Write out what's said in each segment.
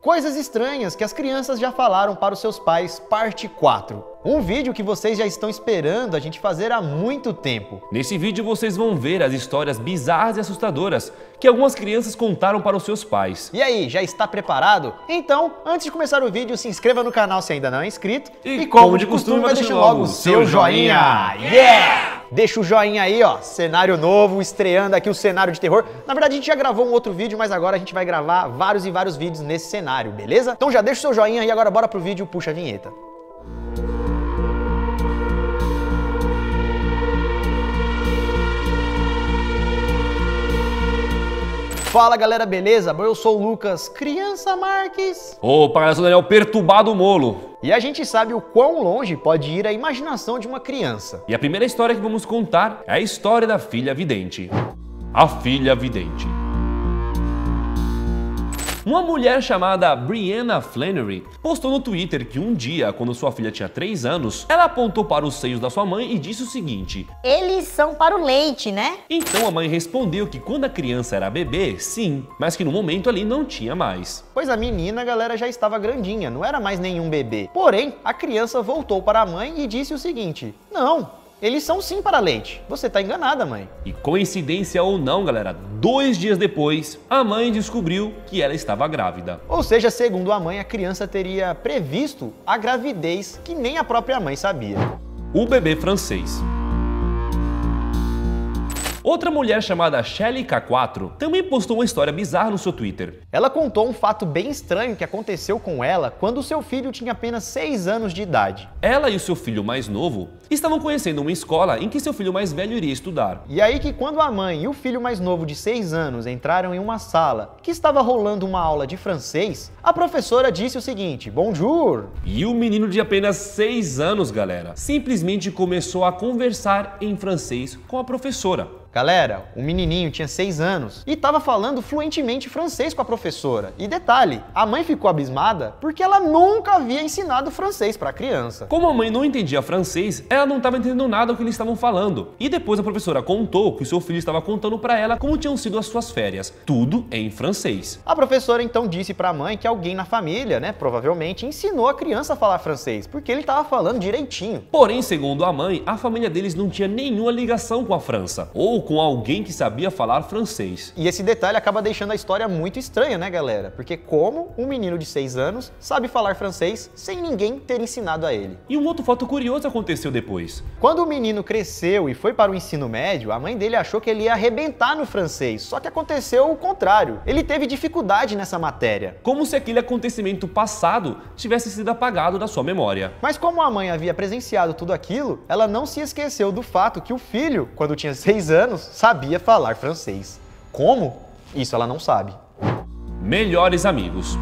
Coisas estranhas que as crianças já falaram para os seus pais, parte 4. Um vídeo que vocês já estão esperando a gente fazer há muito tempo. Nesse vídeo vocês vão ver as histórias bizarras e assustadoras que algumas crianças contaram para os seus pais. E aí, já está preparado? Então, antes de começar o vídeo, se inscreva no canal se ainda não é inscrito. E como de costume, deixe logo o seu joinha. Yeah! Deixa o joinha aí, ó, cenário novo, estreando aqui o cenário de terror. Na verdade, a gente já gravou um outro vídeo, mas agora a gente vai gravar vários e vários vídeos nesse cenário, beleza? Então já deixa o seu joinha aí, agora bora pro vídeo, puxa a vinheta. Fala galera, beleza? Eu sou o Lucas, criança Marques. Opa, galera, eu sou o Daniel, perturbado molo. E a gente sabe o quão longe pode ir a imaginação de uma criança. E a primeira história que vamos contar é a história da filha vidente. A filha vidente. Uma mulher chamada Brianna Flannery postou no Twitter que um dia, quando sua filha tinha 3 anos, ela apontou para os seios da sua mãe e disse o seguinte: eles são para o leite, né? Então a mãe respondeu que quando a criança era bebê, sim, mas que no momento ali não tinha mais. Pois a menina, galera, já estava grandinha, não era mais nenhum bebê. Porém, a criança voltou para a mãe e disse o seguinte: não, eles são sim para leite. Você tá enganada, mãe. E coincidência ou não, galera, 2 dias depois, a mãe descobriu que ela estava grávida. Ou seja, segundo a mãe, a criança teria previsto a gravidez que nem a própria mãe sabia. O bebê francês. Outra mulher chamada Shelly K4 também postou uma história bizarra no seu Twitter. Ela contou um fato bem estranho que aconteceu com ela quando seu filho tinha apenas 6 anos de idade. Ela e o seu filho mais novo estavam conhecendo uma escola em que seu filho mais velho iria estudar. E aí que quando a mãe e o filho mais novo de 6 anos entraram em uma sala que estava rolando uma aula de francês, a professora disse o seguinte: bonjour! E o menino de apenas 6 anos, galera, simplesmente começou a conversar em francês com a professora. Galera, o menininho tinha 6 anos e estava falando fluentemente francês com a professora. E detalhe, a mãe ficou abismada porque ela nunca havia ensinado francês para a criança. Como a mãe não entendia francês, ela não estava entendendo nada do que eles estavam falando. E depois a professora contou que o seu filho estava contando para ela como tinham sido as suas férias. Tudo em francês. A professora então disse para a mãe que alguém na família, provavelmente ensinou a criança a falar francês, porque ele estava falando direitinho. Porém, segundo a mãe, a família deles não tinha nenhuma ligação com a França, ou com alguém que sabia falar francês. E esse detalhe acaba deixando a história muito estranha, né, galera? Porque como um menino de 6 anos sabe falar francês sem ninguém ter ensinado a ele? E um outro fato curioso aconteceu depois. Quando o menino cresceu e foi para o ensino médio, a mãe dele achou que ele ia arrebentar no francês, só que aconteceu o contrário. Ele teve dificuldade nessa matéria. Como se aquele acontecimento passado tivesse sido apagado da sua memória. Mas como a mãe havia presenciado tudo aquilo, ela não se esqueceu do fato que o filho, quando tinha 6 anos, sabia falar francês. Como? Isso ela não sabe. Melhores amigos.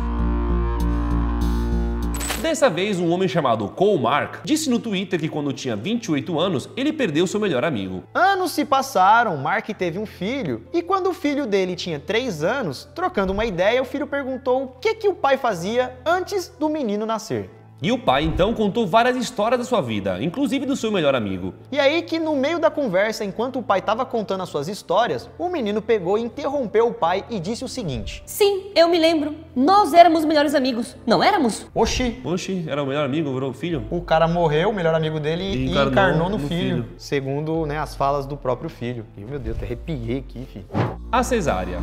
Dessa vez, um homem chamado Cole Mark disse no Twitter que quando tinha 28 anos, ele perdeu seu melhor amigo. Anos se passaram, Mark teve um filho, e quando o filho dele tinha 3 anos, trocando uma ideia, o filho perguntou o que o pai fazia antes do menino nascer. E o pai então contou várias histórias da sua vida, inclusive do seu melhor amigo. E aí que no meio da conversa, enquanto o pai estava contando as suas histórias, o menino pegou e interrompeu o pai e disse o seguinte: sim, eu me lembro. Nós éramos melhores amigos, não éramos? Oxi, era o melhor amigo, virou o filho? O cara morreu, o melhor amigo dele, e encarnou no filho. Segundo, as falas do próprio filho. E meu Deus, até arrepiei aqui, filho. A cesárea.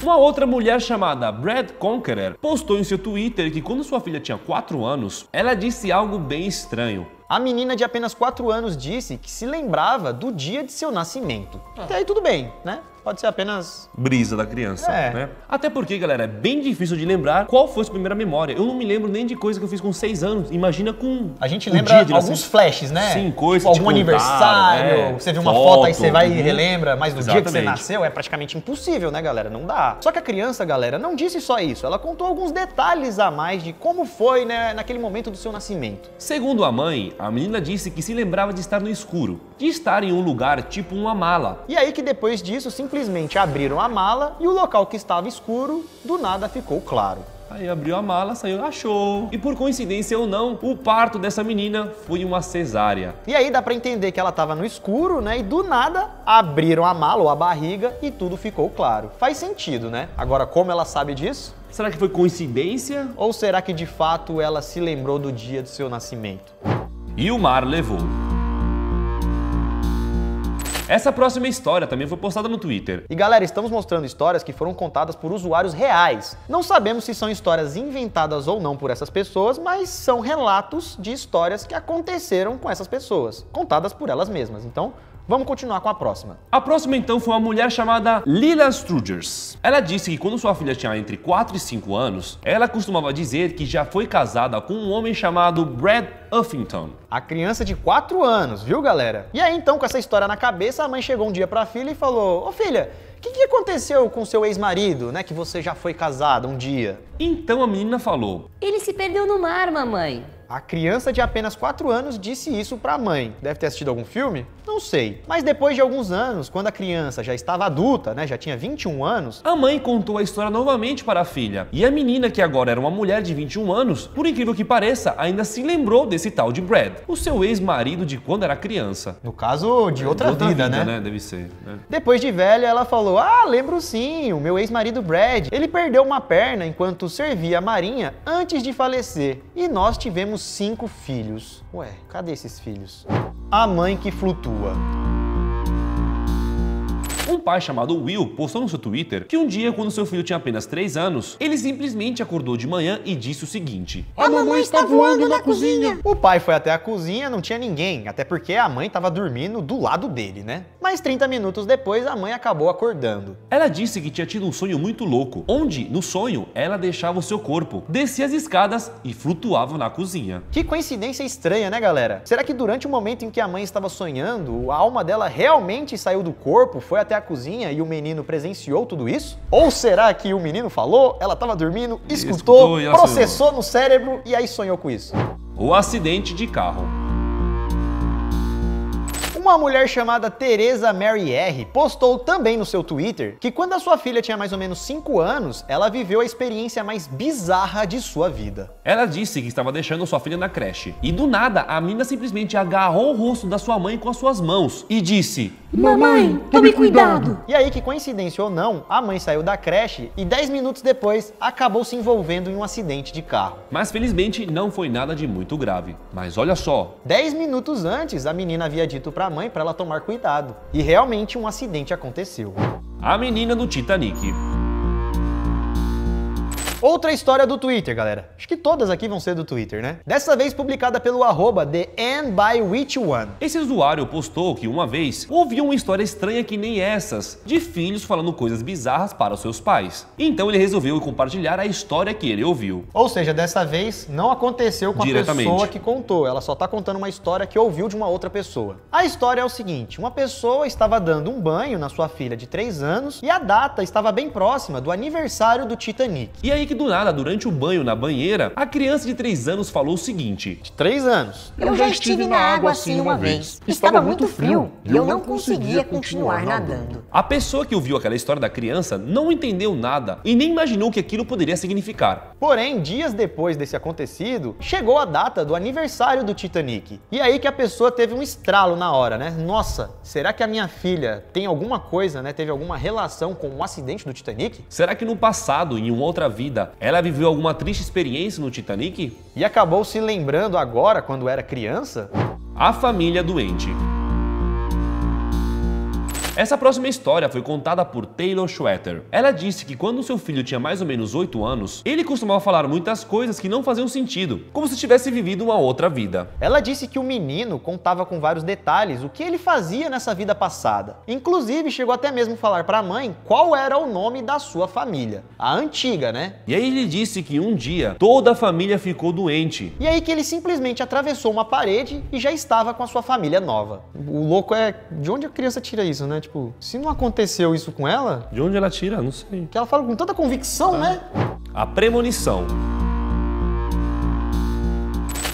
Uma outra mulher chamada Brad Conqueror postou em seu Twitter que quando sua filha tinha 4 anos, ela disse algo bem estranho. A menina de apenas 4 anos disse que se lembrava do dia de seu nascimento. Até aí tudo bem, né? Pode ser apenas brisa da criança, É. né? Até porque, galera, é bem difícil de lembrar qual foi a sua primeira memória. Eu não me lembro nem de coisa que eu fiz com 6 anos. Imagina com A gente o lembra dia de alguns nascimento. flashes, né? Sim, coisa tipo, que algum te aniversário, contaram, você viu uma foto, aí você vai e uhum. relembra, mas no dia que você Exatamente. nasceu é praticamente impossível, né, galera? Não dá. Só que a criança, galera, não disse só isso. Ela contou alguns detalhes a mais de como foi, né, naquele momento do seu nascimento. Segundo a mãe, a menina disse que se lembrava de estar no escuro, de estar em um lugar tipo uma mala. E aí que depois disso, simplesmente abriram a mala e o local que estava escuro, do nada ficou claro. Aí abriu a mala, saiu, achou. E por coincidência ou não, o parto dessa menina foi uma cesárea. E aí dá pra entender que ela tava no escuro, né? E do nada abriram a mala ou a barriga e tudo ficou claro. Faz sentido, né? Agora, como ela sabe disso? Será que foi coincidência? Ou será que de fato ela se lembrou do dia do seu nascimento? E o mar levou. Essa próxima história também foi postada no Twitter. E galera, estamos mostrando histórias que foram contadas por usuários reais. Não sabemos se são histórias inventadas ou não por essas pessoas, mas são relatos de histórias que aconteceram com essas pessoas, contadas por elas mesmas. Então, vamos continuar com a próxima. A próxima então foi uma mulher chamada Lila Strugers. Ela disse que quando sua filha tinha entre 4 e 5 anos, ela costumava dizer que já foi casada com um homem chamado Brad Uffington. A criança de 4 anos, viu galera? E aí então, com essa história na cabeça, a mãe chegou um dia pra filha e falou: ô filha, o que aconteceu com seu ex-marido, né, que você já foi casada um dia? Então a menina falou: Ele se perdeu no mar, mamãe. A criança de apenas 4 anos disse isso pra mãe. Deve ter assistido algum filme? Não sei. Mas depois de alguns anos, quando a criança já estava adulta, né, já tinha 21 anos, a mãe contou a história novamente para a filha. E a menina, que agora era uma mulher de 21 anos, por incrível que pareça, ainda se lembrou desse tal de Brad, o seu ex-marido de quando era criança. No caso, de outra vida, né? Deve ser, né? Depois de velha, ela falou: ah, lembro sim, o meu ex-marido Brad. Ele perdeu uma perna enquanto servia a marinha antes de falecer. E nós tivemos 5 filhos. Ué, cadê esses filhos? A mãe que flutua. Um pai chamado Will postou no seu Twitter que um dia, quando seu filho tinha apenas 3 anos, ele simplesmente acordou de manhã e disse o seguinte: A mamãe está voando na cozinha. O pai foi até a cozinha, não tinha ninguém, até porque a mãe estava dormindo do lado dele, né? Mas 30 minutos depois, a mãe acabou acordando. Ela disse que tinha tido um sonho muito louco, onde, no sonho, ela deixava o seu corpo, descia as escadas e flutuava na cozinha. Que coincidência estranha, né, galera? Será que durante o momento em que a mãe estava sonhando, a alma dela realmente saiu do corpo, foi até a cozinha e o menino presenciou tudo isso? Ou será que o menino falou, ela estava dormindo, escutou, processou no cérebro e aí sonhou com isso? O acidente de carro. Uma mulher chamada Teresa Mary R. postou também no seu Twitter que quando a sua filha tinha mais ou menos 5 anos, ela viveu a experiência mais bizarra de sua vida. Ela disse que estava deixando sua filha na creche e do nada a menina simplesmente agarrou o rosto da sua mãe com as suas mãos e disse: Mamãe, tome cuidado. E aí, que coincidência ou não, a mãe saiu da creche e 10 minutos depois acabou se envolvendo em um acidente de carro. Mas felizmente não foi nada de muito grave. Mas olha só, 10 minutos antes, a menina havia dito pra mãe para ela tomar cuidado. E realmente um acidente aconteceu. a menina do Titanic. Outra história do Twitter, galera. Acho que todas aqui vão ser do Twitter, né? Dessa vez publicada pelo @TheEndByWhich1. Esse usuário postou que uma vez ouviu uma história estranha que nem essas, de filhos falando coisas bizarras para os seus pais. Então ele resolveu compartilhar a história que ele ouviu. Ou seja, dessa vez não aconteceu com a pessoa que contou, ela só tá contando uma história que ouviu de uma outra pessoa. A história é o seguinte: uma pessoa estava dando um banho na sua filha de 3 anos e a data estava bem próxima do aniversário do Titanic. E aí que do nada, durante o banho na banheira, a criança de 3 anos falou o seguinte: De 3 anos. Eu já estive na água assim uma vez. Estava muito frio e eu não conseguia continuar nadando. A pessoa que ouviu aquela história da criança não entendeu nada e nem imaginou o que aquilo poderia significar. Porém, dias depois desse acontecido, chegou a data do aniversário do Titanic. E aí que a pessoa teve um estralo na hora, né? Nossa, será que a minha filha tem alguma coisa, né? Teve alguma relação com o acidente do Titanic? Será que no passado, em uma outra vida, ela viveu alguma triste experiência no Titanic? E acabou se lembrando agora, quando era criança? A família doente. Essa próxima história foi contada por Taylor Schwetter. Ela disse que quando seu filho tinha mais ou menos 8 anos, ele costumava falar muitas coisas que não faziam sentido, como se tivesse vivido uma outra vida. Ela disse que o menino contava com vários detalhes o que ele fazia nessa vida passada. Inclusive, chegou até mesmo a falar para a mãe qual era o nome da sua família. A antiga, né? E aí ele disse que um dia toda a família ficou doente. E aí que ele simplesmente atravessou uma parede e já estava com a sua família nova. O louco é de onde a criança tira isso, né? Tipo, se não aconteceu isso com ela... De onde ela tira? Não sei. Que ela fala com tanta convicção, né? A premonição.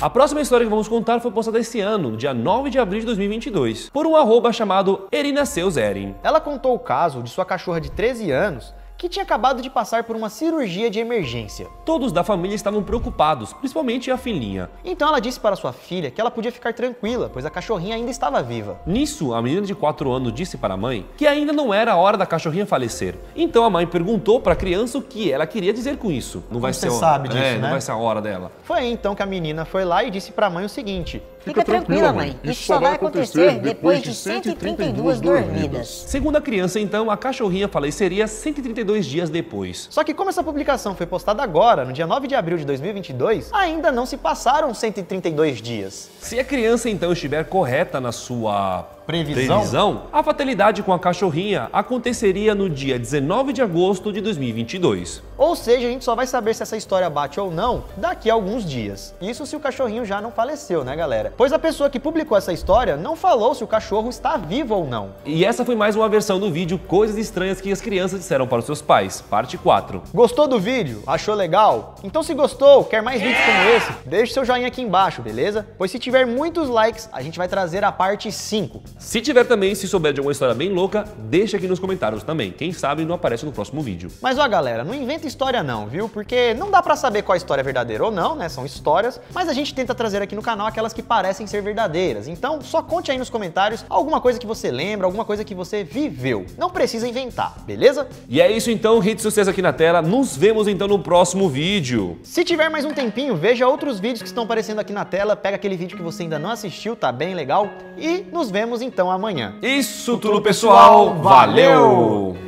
A próxima história que vamos contar foi postada esse ano, dia 9 de abril de 2022, por um @ chamado Erina Seus Erin. Ela contou o caso de sua cachorra de 13 anos que tinha acabado de passar por uma cirurgia de emergência. Todos da família estavam preocupados, principalmente a filhinha. Então ela disse para sua filha que ela podia ficar tranquila, pois a cachorrinha ainda estava viva. Nisso, a menina de 4 anos disse para a mãe que ainda não era a hora da cachorrinha falecer. Então a mãe perguntou para a criança o que ela queria dizer com isso. Não vai ser sabe disso, né? Não vai ser a hora dela. Foi aí então que a menina foi lá e disse para a mãe o seguinte: Fica tranquila, mãe. Isso só vai acontecer depois de 132 dormidas. Segundo a criança, então, a cachorrinha faleceria 132 dias depois. Só que como essa publicação foi postada agora, no dia 9 de abril de 2022, ainda não se passaram 132 dias. Se a criança, então, estiver correta na sua previsão, a fatalidade com a cachorrinha aconteceria no dia 19 de agosto de 2022. Ou seja, a gente só vai saber se essa história bate ou não daqui a alguns dias. Isso se o cachorrinho já não faleceu, né, galera? Pois a pessoa que publicou essa história não falou se o cachorro está vivo ou não. E essa foi mais uma versão do vídeo Coisas Estranhas que as Crianças Disseram para os Seus Pais, parte 4. Gostou do vídeo? Achou legal? Então se gostou, quer mais vídeos como esse? Deixe seu joinha aqui embaixo, beleza? Pois se tiver muitos likes, a gente vai trazer a parte 5. Se tiver também, se souber de alguma história bem louca, deixa aqui nos comentários também. Quem sabe não aparece no próximo vídeo. Mas ó galera, não inventa história não, viu? Porque não dá pra saber qual a história é verdadeira ou não, né? São histórias, mas a gente tenta trazer aqui no canal aquelas que parecem ser verdadeiras. Então só conte aí nos comentários alguma coisa que você lembra, alguma coisa que você viveu. Não precisa inventar, beleza? E é isso então, hit sucesso aqui na tela. Nos vemos então no próximo vídeo. Se tiver mais um tempinho, veja outros vídeos que estão aparecendo aqui na tela, pega aquele vídeo que você ainda não assistiu, tá bem legal? E nos vemos então amanhã. Isso tudo, pessoal. Valeu!